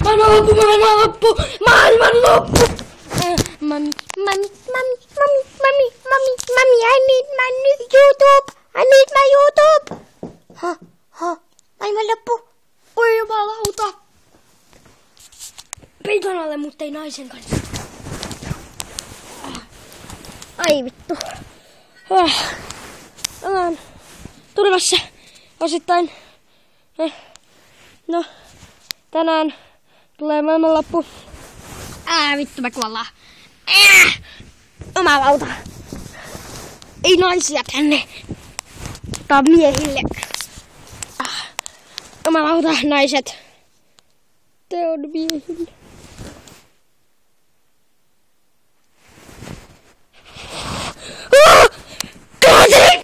Maailman loppu, maailman loppu, maailman loppu. Mommy, I need my new YouTube. I need my YouTube. Maailman loppu. Oi jumalauta. Peiton alle, mutta ei naisen kanssa. Ai vittu. Ollaan turvassa osittain. No, tänään tulee maailmanloppu. Vittu me kuollaan. Jumalauta. Ei naisia tänne. Tää on miehille. Jumalauta, naiset. Tää on miehille. Kalateri!